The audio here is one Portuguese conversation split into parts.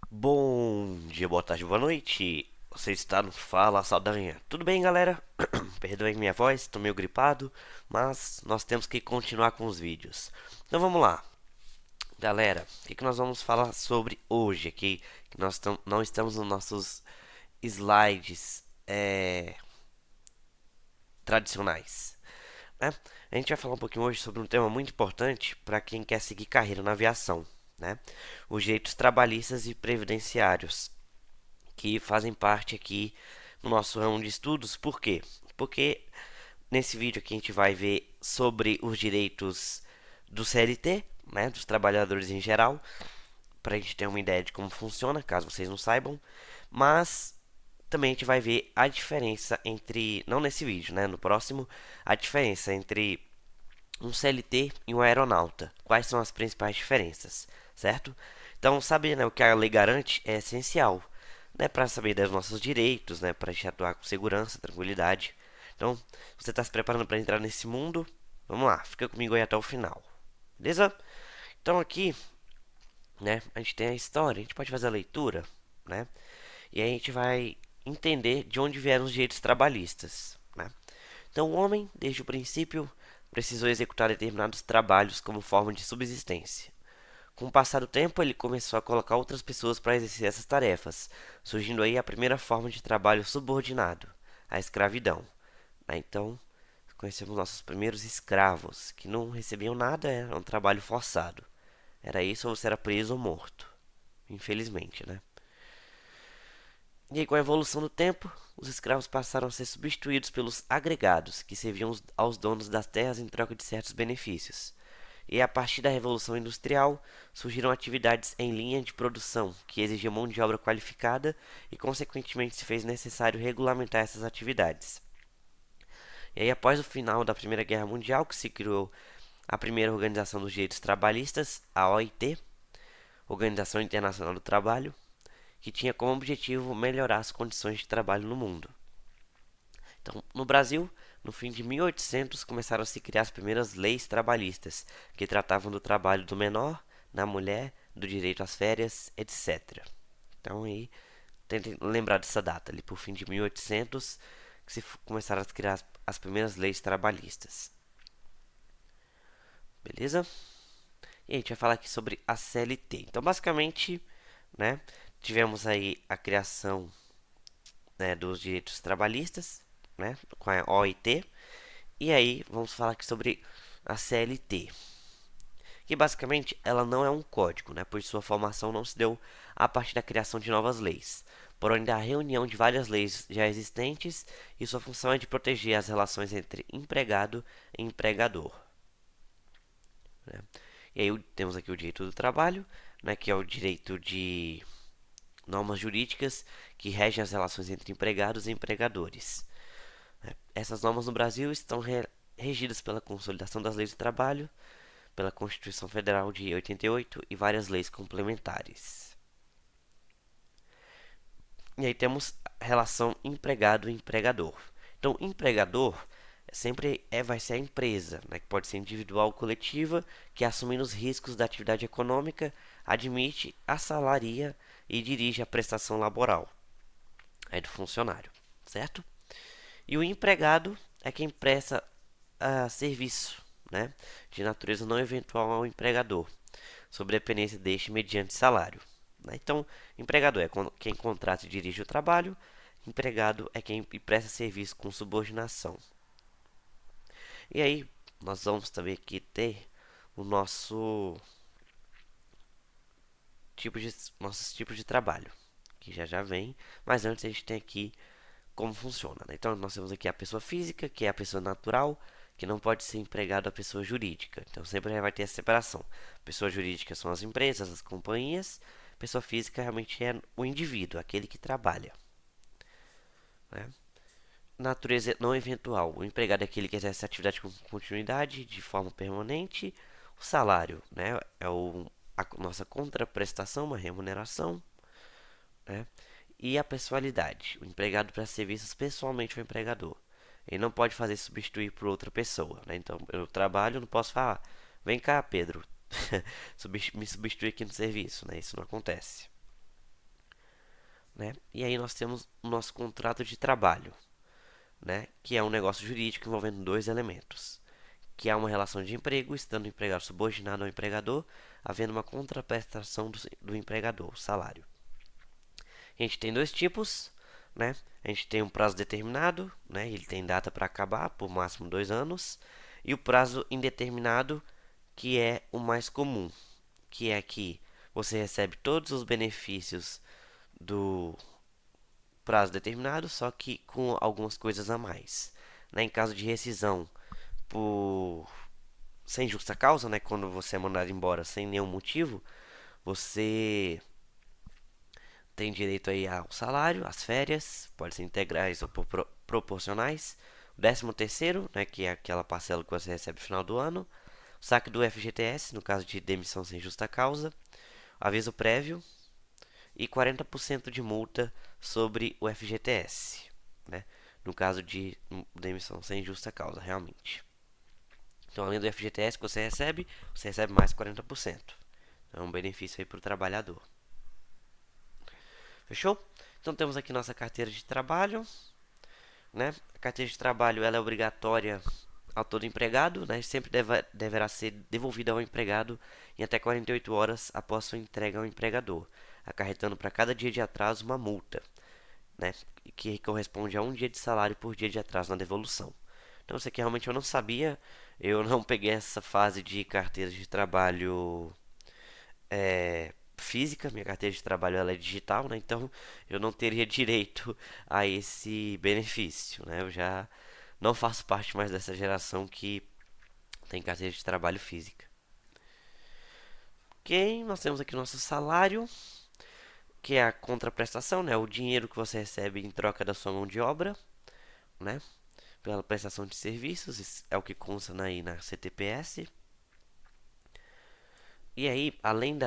Bom dia, boa tarde, boa noite. Você está no Fala Saldanha. Tudo bem, galera? Perdoem minha voz, estou meio gripado, mas nós temos que continuar com os vídeos. Então vamos lá. Galera, o que nós vamos falar sobre hoje aqui? Que nós não estamos nos nossos slides tradicionais, né? A gente vai falar um pouquinho hoje sobre um tema muito importante para quem quer seguir carreira na aviação, né? Os direitos trabalhistas e previdenciários, que fazem parte aqui no nosso ramo de estudos. Por quê? Porque nesse vídeo aqui a gente vai ver sobre os direitos do CLT, né, dos trabalhadores em geral, para a gente ter uma ideia de como funciona, caso vocês não saibam, mas também a gente vai ver a diferença entre, não nesse vídeo, né, no próximo, a diferença entre um CLT e um aeronauta. Quais são as principais diferenças, certo? Então, saber, né, o que a lei garante é essencial, né, para saber dos nossos direitos, né, para a gente atuar com segurança, tranquilidade. Então, você está se preparando para entrar nesse mundo? Vamos lá, fica comigo aí até o final, beleza? Então aqui, né, a gente tem a história, a gente pode fazer a leitura, né, e aí a gente vai entender de onde vieram os direitos trabalhistas, né? Então, o homem, desde o princípio, precisou executar determinados trabalhos como forma de subsistência. Com o passar do tempo, ele começou a colocar outras pessoas para exercer essas tarefas, surgindo aí a primeira forma de trabalho subordinado, a escravidão. Então, conhecemos nossos primeiros escravos, que não recebiam nada, era um trabalho forçado. Era isso ou você era preso ou morto. Infelizmente, né? E aí, com a evolução do tempo, os escravos passaram a ser substituídos pelos agregados, que serviam aos donos das terras em troca de certos benefícios. E a partir da Revolução Industrial, surgiram atividades em linha de produção, que exigiam mão de obra qualificada e, consequentemente, se fez necessário regulamentar essas atividades. E aí, após o final da Primeira Guerra Mundial, que se criou a primeira Organização dos Direitos Trabalhistas, a OIT, Organização Internacional do Trabalho, que tinha como objetivo melhorar as condições de trabalho no mundo. Então, no Brasil, no fim de 1800, começaram a se criar as primeiras leis trabalhistas, que tratavam do trabalho do menor, da mulher, do direito às férias, etc. Então, aí, tentem lembrar dessa data, ali por fim de 1800, que se começaram a criar as primeiras leis trabalhistas. Beleza? E a gente vai falar aqui sobre a CLT. Então, basicamente, né, tivemos aí a criação, né, dos direitos trabalhistas, né, com a OIT. E aí, vamos falar aqui sobre a CLT, que basicamente ela não é um código, né, pois sua formação não se deu a partir da criação de novas leis, porém da reunião de várias leis já existentes, e sua função é de proteger as relações entre empregado e empregador, né? E aí temos aqui o direito do trabalho, né, que é o direito de normas jurídicas que regem as relações entre empregados e empregadores. Essas normas no Brasil estão regidas pela Consolidação das Leis do Trabalho, pela Constituição Federal de 88 e várias leis complementares. E aí temos a relação empregado-empregador. Então, empregador vai ser a empresa, né, que pode ser individual ou coletiva, que assumindo os riscos da atividade econômica, admite, assalaria e dirige a prestação laboral aí do funcionário, certo? E o empregado é quem presta serviço, né, de natureza não eventual ao empregador, sob dependência deste mediante salário, né? Então, empregador é quem contrata e dirige o trabalho, empregado é quem presta serviço com subordinação. E aí, nós vamos também aqui ter o nossos tipos de trabalho, que já vem, mas antes a gente tem aqui como funciona, né? Então, nós temos aqui a pessoa física, que é a pessoa natural, que não pode ser empregado a pessoa jurídica. Então, sempre vai ter essa separação. Pessoa jurídica são as empresas, as companhias. Pessoa física realmente é o indivíduo, aquele que trabalha, né? Natureza não eventual. O empregado é aquele que exerce a atividade com continuidade, de forma permanente. O salário, né, é a nossa contraprestação, uma remuneração, né? E a pessoalidade. O empregado presta serviços pessoalmente ao empregador. Ele não pode fazer substituir por outra pessoa, né? Então, eu trabalho, não posso falar, vem cá, Pedro, me substitui aqui no serviço, né? Isso não acontece. né? E aí nós temos o nosso contrato de trabalho, né? Que é um negócio jurídico envolvendo dois elementos, que há uma relação de emprego, estando o empregado subordinado ao empregador, havendo uma contraprestação do empregador, o salário. A gente tem dois tipos, né? A gente tem um prazo determinado, né? Ele tem data para acabar, por máximo 2 anos, e o prazo indeterminado, que é o mais comum, que é que você recebe todos os benefícios do prazo determinado, só que com algumas coisas a mais. Né? Em caso de rescisão por sem justa causa, né? Quando você é mandado embora sem nenhum motivo, você tem direito aí ao salário, às férias, pode ser integrais ou proporcionais. O 13º, né, que é aquela parcela que você recebe no final do ano. O saque do FGTS, no caso de demissão sem justa causa. Aviso prévio. E 40% de multa sobre o FGTS, né, no caso de demissão sem justa causa, realmente. Então, além do FGTS que você recebe mais 40%. É um benefício aí para o trabalhador. Fechou? Então temos aqui nossa carteira de trabalho, né? A carteira de trabalho ela é obrigatória a todo empregado, né? Sempre deverá ser devolvida ao empregado em até 48 horas após sua entrega ao empregador, acarretando para cada dia de atraso uma multa, né? Que corresponde a um dia de salário por dia de atraso na devolução. Então isso aqui realmente eu não sabia, eu não peguei essa fase de carteira de trabalho física, minha carteira de trabalho ela é digital, né? Então eu não teria direito a esse benefício, né? Eu já não faço parte mais dessa geração que tem carteira de trabalho física. Ok, nós temos aqui o nosso salário, que é a contraprestação, né? O dinheiro que você recebe em troca da sua mão de obra, né? Pela prestação de serviços, isso é o que consta aí na CTPS. E aí, além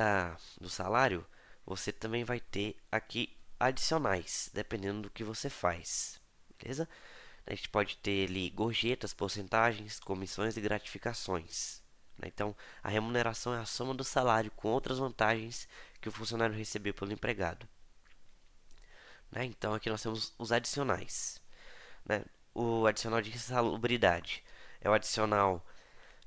do salário, você também vai ter aqui adicionais, dependendo do que você faz, beleza? A gente pode ter ali gorjetas, porcentagens, comissões e gratificações, né? Então, a remuneração é a soma do salário com outras vantagens que o funcionário recebeu pelo empregado, né? Então, aqui nós temos os adicionais, né? O adicional de insalubridade é o adicional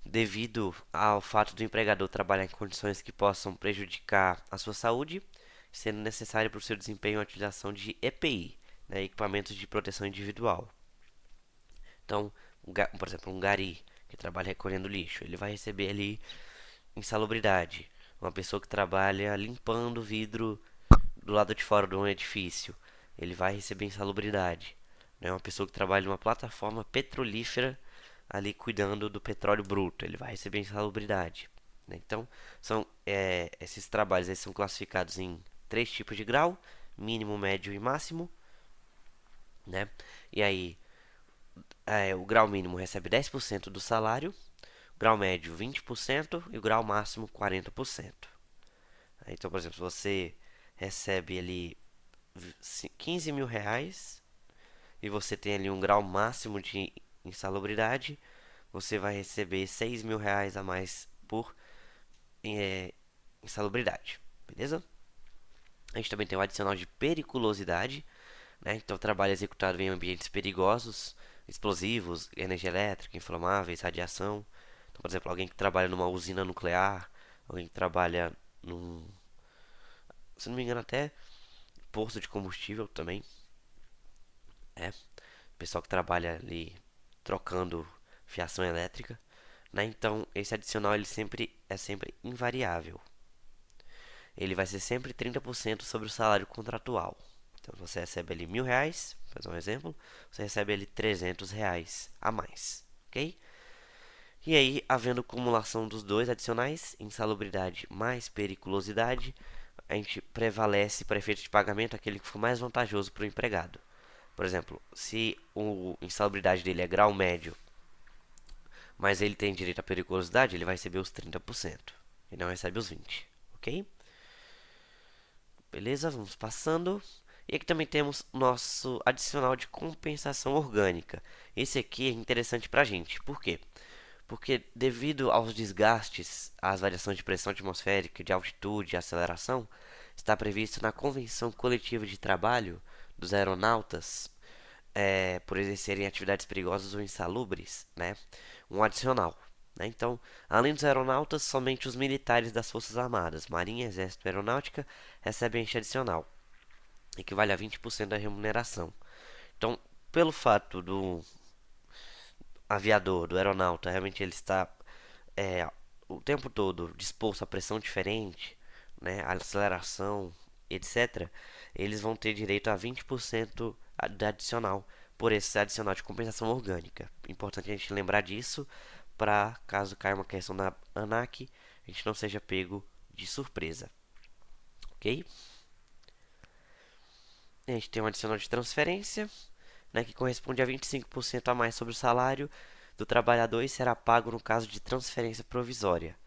devido ao fato do empregador trabalhar em condições que possam prejudicar a sua saúde, sendo necessário para o seu desempenho a utilização de EPI, né, equipamentos de proteção individual. Então, por exemplo, um gari que trabalha recolhendo lixo, ele vai receber ali insalubridade. Uma pessoa que trabalha limpando vidro do lado de fora de um edifício, ele vai receber insalubridade. Né? Uma pessoa que trabalha numa plataforma petrolífera ali cuidando do petróleo bruto, ele vai receber insalubridade. Né? Então, esses trabalhos eles são classificados em 3 tipos de grau: mínimo, médio e máximo. Né? E aí, o grau mínimo recebe 10% do salário, o grau médio 20% e o grau máximo 40%. Então, por exemplo, se você recebe ali 15 mil reais e você tem ali um grau máximo de insalubridade, você vai receber 6 mil reais a mais por insalubridade, beleza? A gente também tem o adicional de periculosidade, né? Então, trabalho executado em ambientes perigosos, explosivos, energia elétrica, inflamáveis, radiação. Então, por exemplo, alguém que trabalha numa usina nuclear, alguém que trabalha num, se não me engano, até posto de combustível também, é. Pessoal que trabalha ali trocando fiação elétrica, né? Então, esse adicional ele é sempre invariável. Ele vai ser sempre 30% sobre o salário contratual. Então, você recebe ali 1.000 reais, vou fazer um exemplo, você recebe ali 300 reais a mais, ok? E aí, havendo acumulação dos dois adicionais, insalubridade mais periculosidade, a gente prevalece para efeito de pagamento aquele que for mais vantajoso para o empregado. Por exemplo, se a insalubridade dele é grau médio, mas ele tem direito à periculosidade, ele vai receber os 30%. Ele não recebe os 20%, ok? Beleza, vamos passando. E aqui também temos nosso adicional de compensação orgânica. Esse aqui é interessante para a gente. Por quê? Porque devido aos desgastes, às variações de pressão atmosférica, de altitude e aceleração, está previsto na Convenção Coletiva de Trabalho dos Aeronautas, por exercerem atividades perigosas ou insalubres, né, um adicional. Né? Então, além dos aeronautas, somente os militares das Forças Armadas, Marinha, Exército e Aeronáutica, recebem este adicional, equivale a 20% da remuneração. Então, pelo fato do aviador, do aeronauta, realmente ele está é, o tempo todo disposto a pressão diferente, né, a aceleração, etc., eles vão ter direito a 20% de adicional por esse adicional de compensação orgânica. Importante a gente lembrar disso para caso caia uma questão da ANAC, a gente não seja pego de surpresa. Ok? A gente tem um adicional de transferência, né, que corresponde a 25% a mais sobre o salário do trabalhador e será pago no caso de transferência provisória.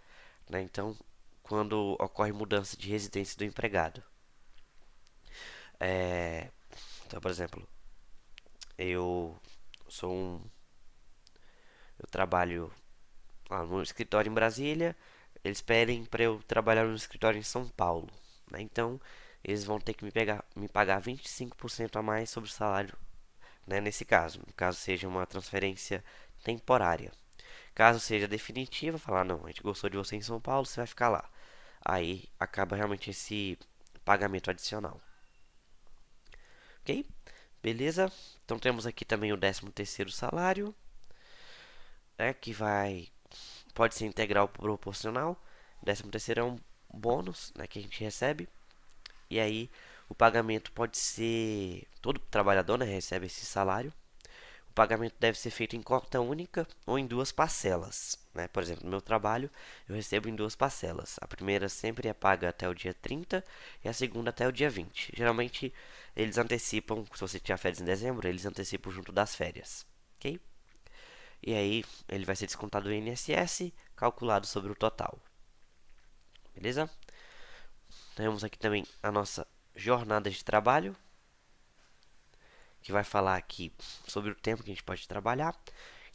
Né? Então, quando ocorre mudança de residência do empregado. Então, por exemplo, eu sou um, eu trabalho no escritório em Brasília, eles pedem para eu trabalhar no escritório em São Paulo. Né? Então, eles vão ter que me pagar 25% a mais sobre o salário, né, nesse caso. No caso, seja uma transferência temporária. Caso seja definitiva, falar, não, a gente gostou de você em São Paulo, você vai ficar lá. Aí acaba realmente esse pagamento adicional. Ok? Beleza? Então temos aqui também o 13º salário, né, que pode ser integral ou proporcional. O 13º é um bônus, né, que a gente recebe. E aí o pagamento pode ser, todo trabalhador, né, recebe esse salário. O pagamento deve ser feito em cota única ou em duas parcelas. Né? Por exemplo, no meu trabalho, eu recebo em duas parcelas. A primeira sempre é paga até o dia 30 e a segunda até o dia 20. Geralmente, eles antecipam, se você tiver férias em dezembro, eles antecipam junto das férias. Ok? E aí, ele vai ser descontado do INSS, calculado sobre o total. Beleza? Temos aqui também a nossa jornada de trabalho, que vai falar aqui sobre o tempo que a gente pode trabalhar.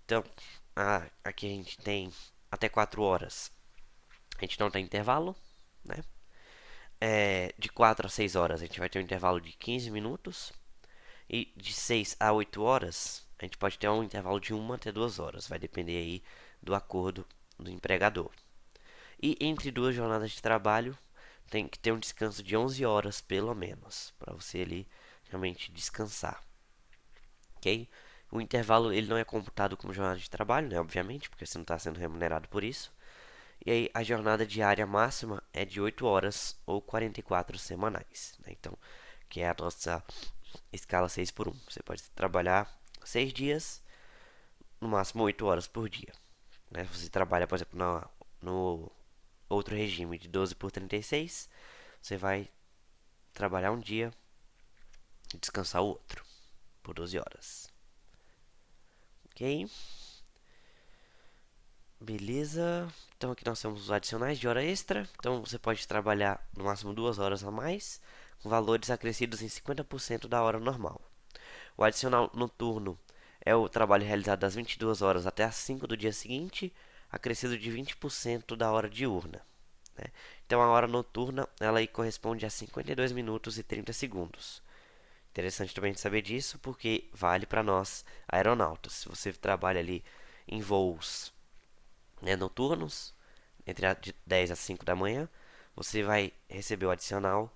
Então, aqui a gente tem até 4 horas. A gente não tem intervalo, né? De 4 a 6 horas a gente vai ter um intervalo de 15 minutos. E de 6 a 8 horas a gente pode ter um intervalo de 1 até 2 horas. Vai depender aí do acordo do empregador. E entre duas jornadas de trabalho tem que ter um descanso de 11 horas pelo menos. Para você ali realmente descansar. Ok? O intervalo ele não é computado como jornada de trabalho, né? Obviamente, porque você não está sendo remunerado por isso. E aí a jornada diária máxima é de 8 horas ou 44 semanais. Né? Então, que é a nossa escala 6 por 1. Você pode trabalhar 6 dias, no máximo 8 horas por dia. Né? Se você trabalha, por exemplo, no outro regime de 12 por 36, você vai trabalhar um dia e descansar o outro por 12 horas. Ok? Beleza. Então aqui nós temos os adicionais de hora extra. Então você pode trabalhar no máximo 2 horas a mais, com valores acrescidos em 50% da hora normal. O adicional noturno é o trabalho realizado das 22 horas até as 5 do dia seguinte, acrescido de 20% da hora diurna. Né? Então a hora noturna ela aí corresponde a 52 minutos e 30 segundos. Interessante também saber disso porque vale para nós aeronautas. Se você trabalha ali em voos, né, noturnos, de 10 a 5 da manhã, você vai receber o adicional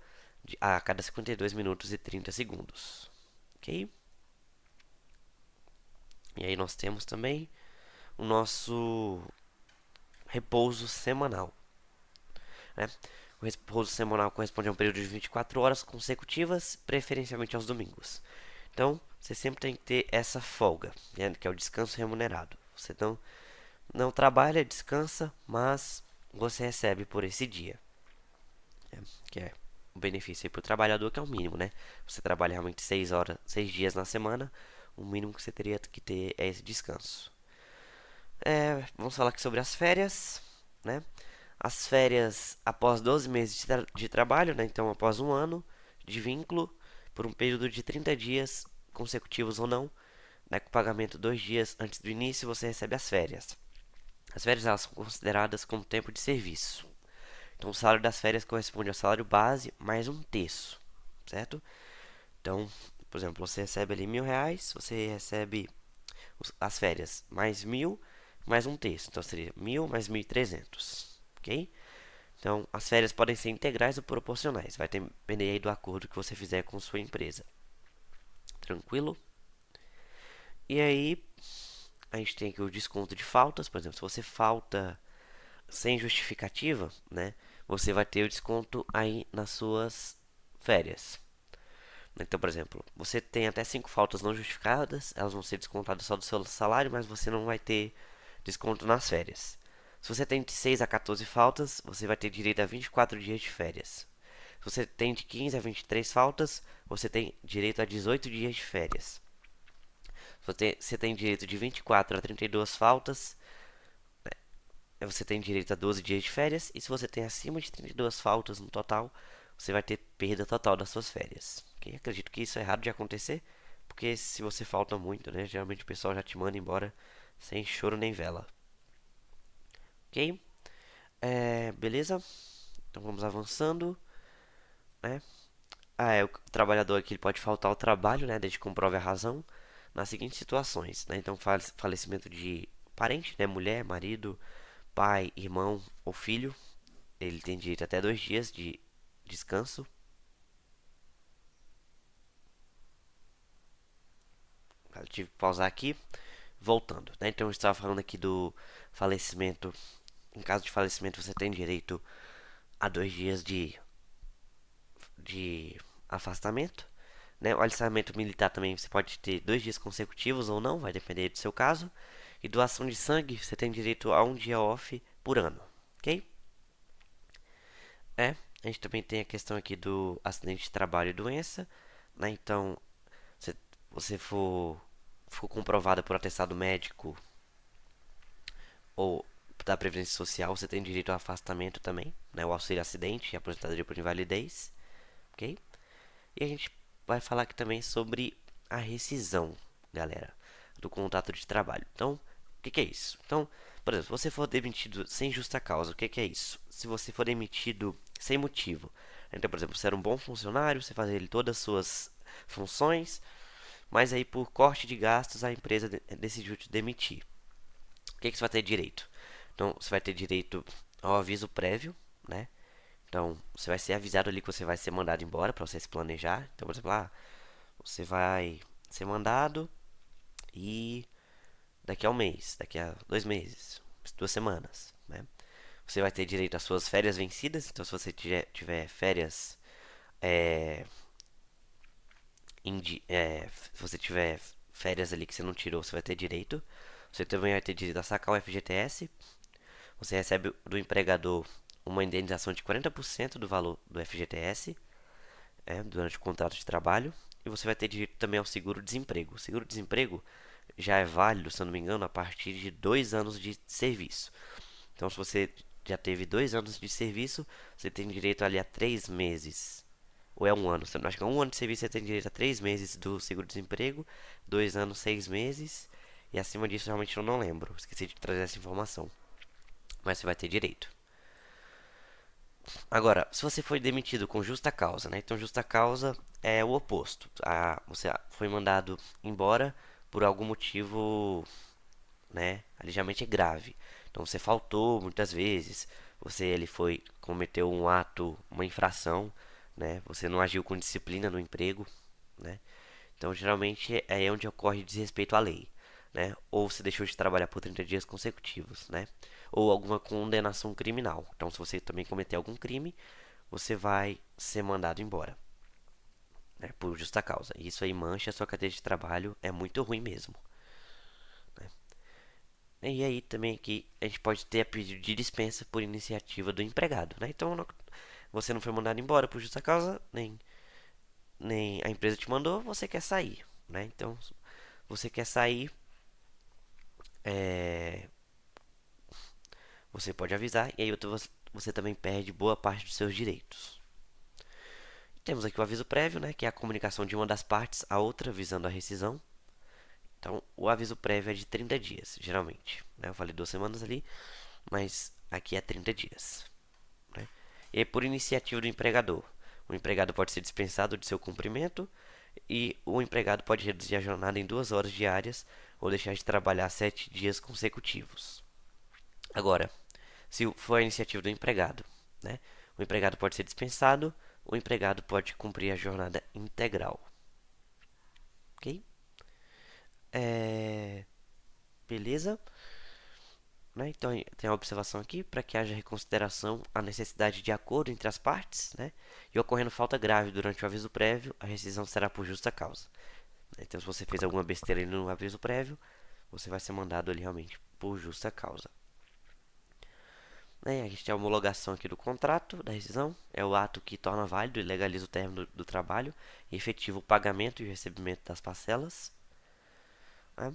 a cada 52 minutos e 30 segundos. Ok? E aí nós temos também o nosso repouso semanal. Né? O repouso semanal corresponde a um período de 24 horas consecutivas, preferencialmente aos domingos. Então, você sempre tem que ter essa folga, né, que é o descanso remunerado. Você não trabalha, descansa, mas você recebe por esse dia. Que é o benefício para o trabalhador, que é o mínimo, né? Você trabalha realmente 6 horas, 6 dias na semana, o mínimo que você teria que ter é esse descanso. Vamos falar aqui sobre as férias, né? As férias após 12 meses de trabalho, né? Então após um ano de vínculo, por um período de 30 dias consecutivos ou não, né? Com pagamento 2 dias antes do início, você recebe as férias. As férias elas são consideradas como tempo de serviço. Então, o salário das férias corresponde ao salário base mais um terço, certo? Então, por exemplo, você recebe ali R$ 1.000, você recebe as férias mais 1.000, mais um terço. Então, seria 1.000 mais 1.300, ok? Então, as férias podem ser integrais ou proporcionais. Vai depender aí do acordo que você fizer com sua empresa. Tranquilo? E aí, a gente tem aqui o desconto de faltas. Por exemplo, se você falta sem justificativa, né? Você vai ter o desconto aí nas suas férias. Então, por exemplo, você tem até 5 faltas não justificadas, elas vão ser descontadas só do seu salário, mas você não vai ter desconto nas férias. Se você tem de 6 a 14 faltas, você vai ter direito a 24 dias de férias. Se você tem de 15 a 23 faltas, você tem direito a 18 dias de férias. Se você tem direito de 24 a 32 faltas, você tem direito a 12 dias de férias. E se você tem acima de 32 faltas no total, você vai ter perda total das suas férias. Okay? Acredito que isso é raro de acontecer, porque se você falta muito, né, geralmente o pessoal já te manda embora sem choro nem vela. Ok? Beleza? Então vamos avançando, né? O trabalhador aqui ele pode faltar ao trabalho, né, desde que comprove a razão, nas seguintes situações, né? Então, falecimento de parente, né, mulher, marido, pai, irmão ou filho, ele tem direito até 2 dias de descanso. Eu tive que pausar aqui, voltando, né? Então, eu estava falando aqui do falecimento. Em caso de falecimento, você tem direito a 2 dias de afastamento. Né? O alistamento militar também você pode ter 2 dias consecutivos ou não, vai depender do seu caso. E doação de sangue, você tem direito a um dia off por ano, ok? A gente também tem a questão aqui do acidente de trabalho e doença, né? Então, se você for comprovada por atestado médico ou da Previdência Social, você tem direito ao afastamento também, né? O auxílio acidente e aposentadoria por invalidez, ok? E a gente vai falar aqui também sobre a rescisão, galera, do contrato de trabalho. Então, o que é isso? Então, por exemplo, se você for demitido sem justa causa, o que é isso? Se você for demitido sem motivo, então, por exemplo, você era um bom funcionário, você fazia ele todas as suas funções, mas aí por corte de gastos a empresa decidiu te demitir. O que você vai ter direito? Então, você vai ter direito ao aviso prévio, né? Então, você vai ser avisado ali que você vai ser mandado embora para você se planejar. Então, por exemplo, você vai ser mandado e daqui a um mês, daqui a 2 meses, 2 semanas, né? Você vai ter direito às suas férias vencidas. Então, se você tiver férias, é, se você tiver férias ali que você não tirou, você vai ter direito. Você também vai ter direito a sacar o FGTS. Você recebe do empregador uma indenização de 40% do valor do FGTS, durante o contrato de trabalho. E você vai ter direito também ao seguro-desemprego. O seguro-desemprego já é válido, se eu não me engano, a partir de 2 anos de serviço. Então, se você já teve 2 anos de serviço, você tem direito ali a 3 meses. Ou é um ano? Você não acha que é um ano de serviço, você tem direito a 3 meses do seguro-desemprego, 2 anos, 6 meses. E acima disso, realmente eu não lembro. Esqueci de trazer essa informação. Mas você vai ter direito. Agora, se você foi demitido com justa causa, né? Então, justa causa é o oposto. Você foi mandado embora por algum motivo, né? Ligeiramente grave. Então, você faltou muitas vezes. Ele cometeu um ato, uma infração, né? Você não agiu com disciplina no emprego, né? Então, geralmente é aí onde ocorre desrespeito à lei, né? Ou você deixou de trabalhar por 30 dias consecutivos, né? Ou alguma condenação criminal. Então, se você também cometer algum crime, você vai ser mandado embora, né? Por justa causa. E isso aí mancha a sua cadeia de trabalho, é muito ruim mesmo, né? E aí também aqui a gente pode ter a pedido de dispensa por iniciativa do empregado, né? Então, você não foi mandado embora por justa causa, nem a empresa te mandou, você quer sair, né? Então, você quer sair, é, você pode avisar e aí você também perde boa parte dos seus direitos. Temos aqui o aviso prévio, né, que é a comunicação de uma das partes à outra visando a rescisão. Então, o aviso prévio é de 30 dias, geralmente, né? Eu falei 2 semanas ali, mas aqui é 30 dias, né? e por iniciativa do empregador. O empregado pode ser dispensado de seu cumprimento e o empregado pode reduzir a jornada em 2 horas diárias ou deixar de trabalhar 7 dias consecutivos. Agora, se for a iniciativa do empregado, né? O empregado pode ser dispensado, o empregado pode cumprir a jornada integral. Ok? Beleza? Né? Então, tem a observação aqui, para que haja reconsideração a necessidade de acordo entre as partes, né? E ocorrendo falta grave durante o aviso prévio, a rescisão será por justa causa. Então, se você fez alguma besteira ali no aviso prévio, você vai ser mandado ali realmente por justa causa. Né? A gente tem a homologação aqui do contrato da rescisão, é o ato que torna válido e legaliza o término do trabalho e efetiva o pagamento e o recebimento das parcelas. Né?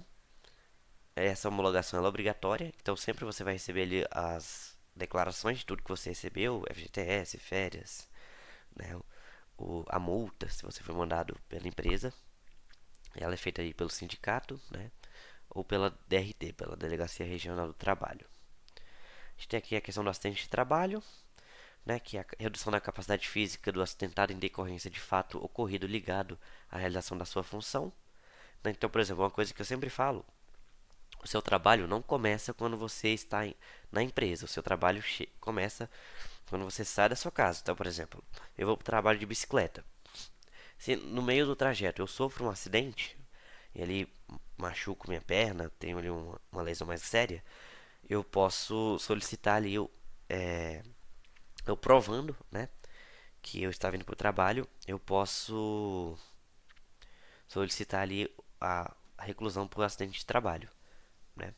Essa homologação ela é obrigatória, então sempre você vai receber ali as declarações de tudo que você recebeu, FGTS, férias, né? A multa, se você foi mandado pela empresa, ela é feita aí pelo sindicato, né? Ou pela DRT, pela Delegacia Regional do Trabalho. A gente tem aqui a questão do acidente de trabalho, né? Que é a redução da capacidade física do acidentado em decorrência de fato ocorrido ligado à realização da sua função. Né? Então, por exemplo, uma coisa que eu sempre falo, o seu trabalho não começa quando você está na empresa. O seu trabalho começa quando você sai da sua casa. Então, por exemplo, eu vou para o trabalho de bicicleta. Se no meio do trajeto eu sofro um acidente e ali machuco minha perna, tenho ali uma lesão mais séria, eu posso solicitar ali eu provando, né, que eu estava indo para o trabalho, eu posso solicitar ali a reclusão por acidente de trabalho, né?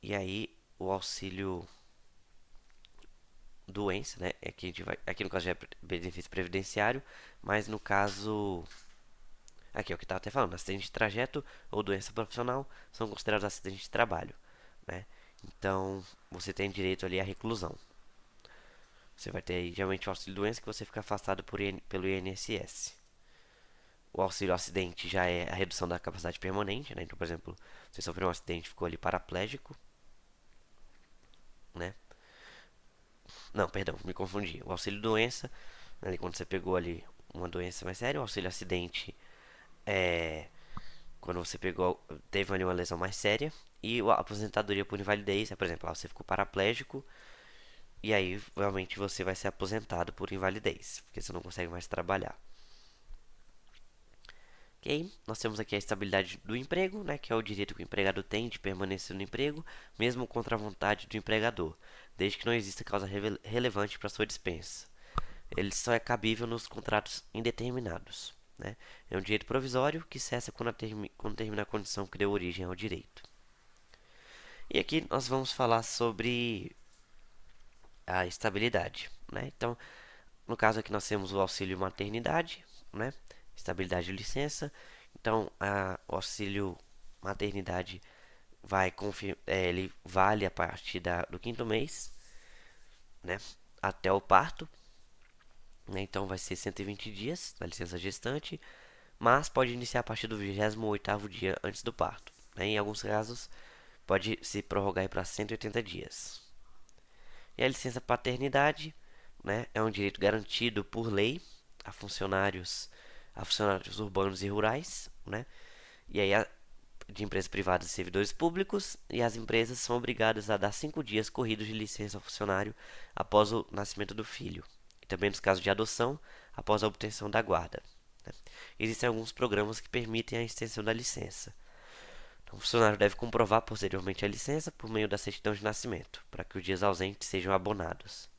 E aí o auxílio doença, né? Aqui no caso já é benefício previdenciário, mas no caso aqui é o que estava até falando, acidente de trajeto ou doença profissional são considerados acidentes de trabalho, né? Então você tem direito ali à reclusão. Você vai ter aí, geralmente o auxílio doença que você fica afastado pelo INSS. O auxílio acidente já é a redução da capacidade permanente, né? Então, por exemplo, você sofreu um acidente e ficou ali paraplégico, né? Não, perdão, me confundi. O auxílio doença, ali quando você pegou ali uma doença mais séria, o auxílio acidente é quando você teve ali uma lesão mais séria, e a aposentadoria por invalidez, por exemplo, você ficou paraplégico e aí realmente você vai ser aposentado por invalidez, porque você não consegue mais trabalhar. Ok? Nós temos aqui a estabilidade do emprego, né, que é o direito que o empregado tem de permanecer no emprego, mesmo contra a vontade do empregador, desde que não exista causa relevante para sua dispensa. Ele só é cabível nos contratos indeterminados. Né? É um direito provisório que cessa quando termina a condição que deu origem ao direito. E aqui nós vamos falar sobre a estabilidade. Né? Então, no caso aqui nós temos o auxílio maternidade, né? Estabilidade de licença. Então, o auxílio maternidade ele vale a partir do quinto mês, né? Até o parto. Né? Então, vai ser 120 dias da licença gestante, mas pode iniciar a partir do 28º dia antes do parto. Né? Em alguns casos, pode se prorrogar para 180 dias. E a licença paternidade, né, é um direito garantido por lei a funcionários urbanos e rurais, né? E aí de empresas privadas e servidores públicos, e as empresas são obrigadas a dar 5 dias corridos de licença ao funcionário após o nascimento do filho, e também nos casos de adoção, após a obtenção da guarda. Né? Existem alguns programas que permitem a extensão da licença. Então, o funcionário deve comprovar posteriormente a licença por meio da certidão de nascimento, para que os dias ausentes sejam abonados.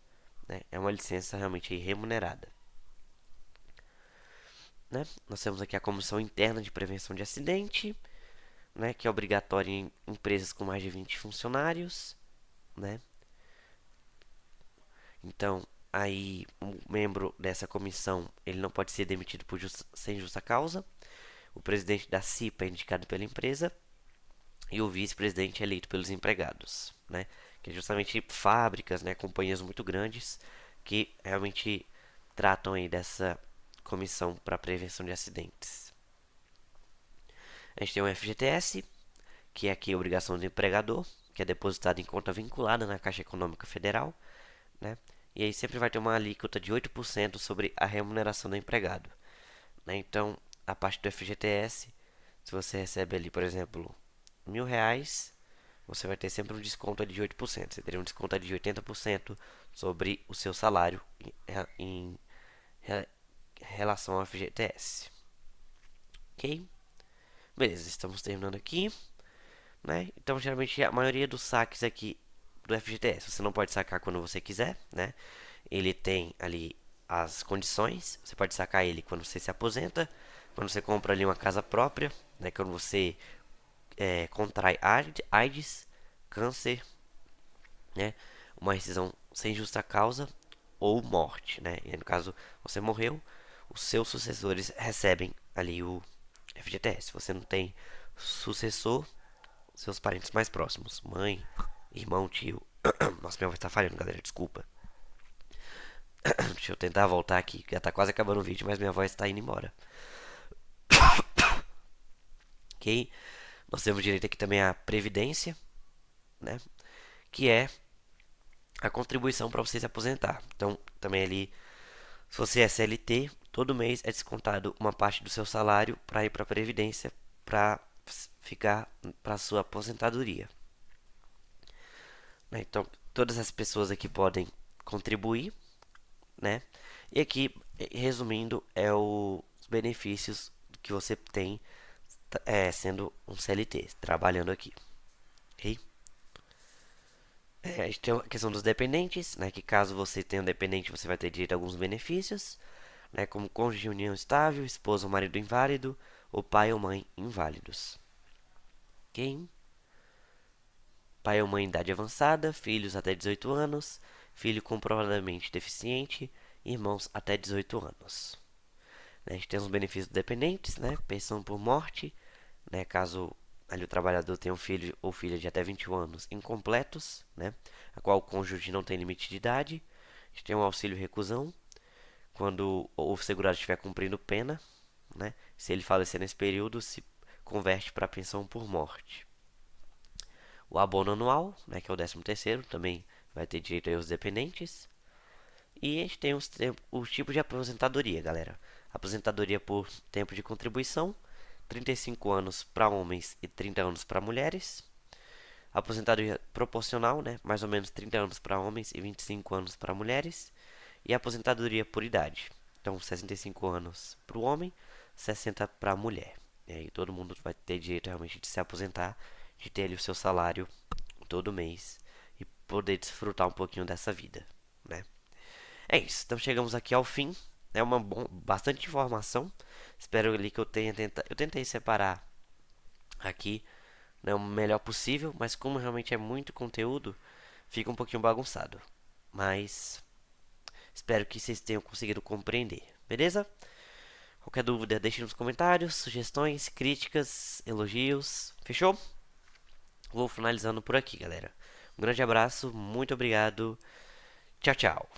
Né? É uma licença realmente remunerada. Né? Nós temos aqui a Comissão Interna de Prevenção de Acidente, né? Que é obrigatória em empresas com mais de 20 funcionários. Né? Então, aí um membro dessa comissão ele não pode ser demitido sem justa causa. O presidente da CIPA é indicado pela empresa e o vice-presidente é eleito pelos empregados, né? Que é justamente fábricas, né, companhias muito grandes que realmente tratam aí dessa comissão para prevenção de acidentes. A gente tem o FGTS, que é aqui a obrigação do empregador, que é depositado em conta vinculada na Caixa Econômica Federal, né? e aí sempre vai ter uma alíquota de 8% sobre a remuneração do empregado, né? Então, a parte do FGTS, se você recebe ali, por exemplo, R$ 1.000, você vai ter sempre um desconto ali de 8%. Você teria um desconto ali de 80% sobre o seu salário em relação ao FGTS. Ok? Beleza, estamos terminando aqui, né? Então, geralmente, a maioria dos saques aqui do FGTS, você não pode sacar quando você quiser, né? Ele tem ali as condições, você pode sacar ele quando você se aposenta, quando você compra ali uma casa própria, né? Quando você contrai AIDS, câncer, né? Uma rescisão sem justa causa ou morte, né? E no caso, você morreu, os seus sucessores recebem ali o FGTS. Se você não tem sucessor, seus parentes mais próximos, mãe, irmão, tio. Nossa, minha voz tá falhando, galera, desculpa. Deixa eu tentar voltar aqui, já tá quase acabando o vídeo, mas minha voz tá indo embora. Ok? Nós temos direito aqui também à previdência, né? Que é a contribuição para você se aposentar. Então, também ali, se você é CLT, todo mês é descontado uma parte do seu salário para ir para a previdência, para ficar para sua aposentadoria, né? Então, todas as pessoas aqui podem contribuir, né? E aqui, resumindo, é os benefícios que você tem sendo um CLT, trabalhando aqui, ok? A gente tem a questão dos dependentes, né? Que caso você tenha um dependente, você vai ter direito a alguns benefícios, né? Como cônjuge de união estável, esposa ou marido inválido, ou pai ou mãe inválidos. Ok? Pai ou mãe em idade avançada, filhos até 18 anos, filho comprovadamente deficiente, irmãos até 18 anos. A gente tem os benefícios dependentes, né? Pensão por morte, né? Caso ali o trabalhador tenha um filho ou filha de até 21 anos incompletos, né? A qual o cônjuge não tem limite de idade. A gente tem um auxílio reclusão, quando o segurado estiver cumprindo pena, né? Se ele falecer nesse período, se converte para pensão por morte. O abono anual, né, que é o 13º, também vai ter direito aí aos dependentes. E a gente tem os tipos de aposentadoria, galera. Aposentadoria por tempo de contribuição, 35 anos para homens e 30 anos para mulheres. Aposentadoria proporcional, né, mais ou menos 30 anos para homens e 25 anos para mulheres. E aposentadoria por idade, então 65 anos para o homem, 60 para a mulher. E aí todo mundo vai ter direito realmente de se aposentar, de ter ali o seu salário todo mês e poder desfrutar um pouquinho dessa vida, né? É isso, então chegamos aqui ao fim. É uma bastante informação. Espero ali que eu tenha eu tentei separar aqui, né, o melhor possível, mas como realmente é muito conteúdo, fica um pouquinho bagunçado. Mas espero que vocês tenham conseguido compreender, beleza? Qualquer dúvida, deixe nos comentários, sugestões, críticas, elogios. Fechou? Vou finalizando por aqui, galera. Um grande abraço, muito obrigado. Tchau, tchau.